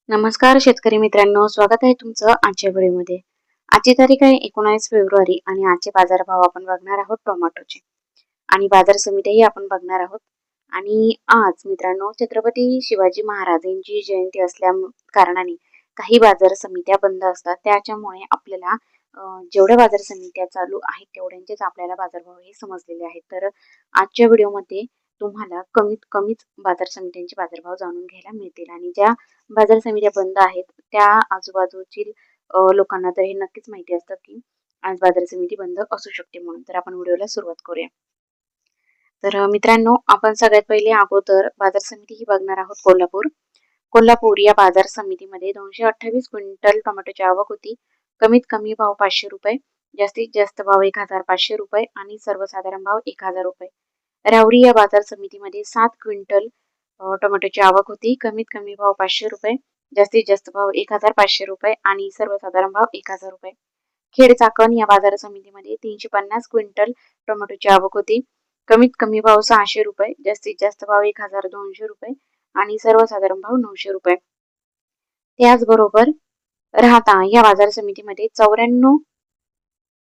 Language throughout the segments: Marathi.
नमस्कार शेतकरी मित्रांनो, स्वागत आहे तुमचं आजच्या व्हिडिओमध्ये. आजची तारीख आहे 19 फेब्रुवारी आणि आजचे बाजारभाव आपण बघणार आहोत टोमॅटोचे आणि बाजार समितीही आपण बघणार आहोत. आणि आज मित्रांनो छत्रपती शिवाजी महाराज यांची जयंती असल्या कारणाने काही बाजार समित्या बंद असतात. त्याच्यामुळे आपल्याला जेवढ्या बाजार समित्या चालू आहेत तेवढ्यांचेच आपल्याला बाजारभाव हे समजलेले आहेत. तर आजच्या व्हिडिओमध्ये तुम्हाला कमीत कमीच बाजार समित्यांचे बाजारभाव जाणून घ्यायला मिळतील आणि ज्या बाजार समित्या बंद आहेत त्या आजूबाजूतील लोकांना तर हे नक्कीच माहिती असतं की आज बाजार समिती बंद असू शकते म्हणून. तर आपण व्हिडिओला सुरुवात करूया. तर मित्रांनो आपण सगळ्यात पहिले अगोदर बाजार समिती ही बघणार आहोत कोल्हापूर. कोल्हापूर या बाजार समितीमध्ये 228 क्विंटल टोमॅटोची आवक होती. कमीत कमी भाव 500 रुपये, जास्तीत जास्त भाव 1500 रुपये आणि सर्वसाधारण भाव 1000 रुपये. राहुरी या बाजार समितीमध्ये 7 क्विंटल टोमॅटोची आवक होती. कमीत कमी भाव 500 रुपये, जास्तीत जास्त भाव 1500 रुपये आणि सर्वसाधारण भाव 1000 रुपये. खेड चाकण या बाजार समितीमध्ये 350 क्विंटल टोमॅटोची आवक होती. कमीत कमी भाव 600 रुपये, जास्तीत जास्त भाव 1200 रुपये आणि सर्वसाधारण भाव 900 रुपये. त्याचबरोबर राहता या बाजार समितीमध्ये 94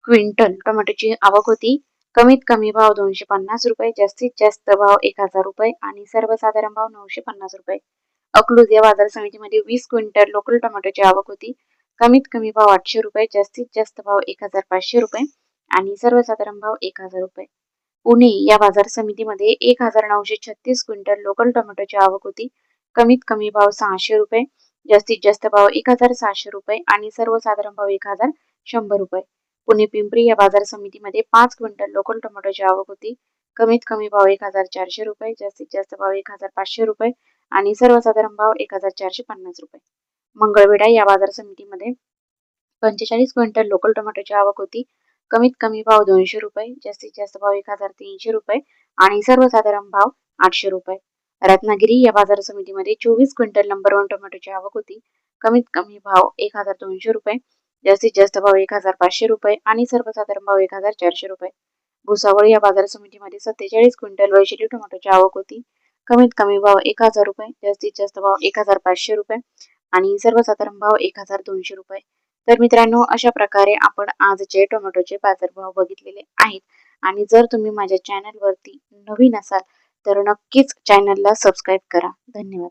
क्विंटल टोमॅटोची आवक होती. कमीत कमी भाव 250 रुपये, जास्तीत जास्त भाव 1000 रुपये आणि सर्वसाधारण भाव 950 रुपये. अकलूज या बाजार समितीमध्ये 20 क्विंटल लोकल टोमॅटोची आवक होती. कमीत कमी भाव 800 रुपये, जास्तीत जास्त भाव 1500 रुपये आणि सर्वसाधारण भाव 1000 रुपये. पुणे या बाजार समितीमध्ये 1936 क्विंटल लोकल टोमॅटोची आवक होती. कमीत कमी भाव 600 रुपये, जास्तीत जास्त भाव 1600 रुपये आणि सर्वसाधारण भाव 1100 रुपये. पुणे पिंपरी या बाजार समितीमध्ये 5 क्विंटल लोकल टोमॅटोची आवक होती. कमीत कमी भाव 1400 रुपये, जास्तीत जास्त भाव 1500 रुपये आणि सर्वसाधारण भाव 1450 रुपये. मंगळवेढा या बाजार समितीमध्ये 45 क्विंटल लोकल टोमॅटोची आवक होती. कमीत कमी भाव 200 रुपये, जास्तीत जास्त भाव 1300 रुपये आणि सर्वसाधारण भाव 800 रुपये. रत्नागिरी या बाजार समितीमध्ये 24 क्विंटल नंबर 1 टोमॅटोची आवक होती. कमीत कमी भाव 1200 रुपये, जास्तीत जास्त भाव 1500 रुपये आणि सर्वसाधारण भाव 1400 रुपये. भुसावळ या बाजार समितीमध्ये 47 क्विंटल वैशिष्ट्य टोमॅटोची आवक होती. कमीत कमी भाव 1000 रुपये, जास्तीत जास्त भाव 1500 रुपये आणि सर्वसाधारण भाव 1200 रुपये. तर मित्रांनो अशा प्रकारे आपण आजचे टोमॅटोचे बाजारभाव बघितलेले आहेत. आणि जर तुम्ही माझ्या चॅनलवरती नवीन असाल तर नक्कीच चॅनलला सबस्क्राईब करा. धन्यवाद.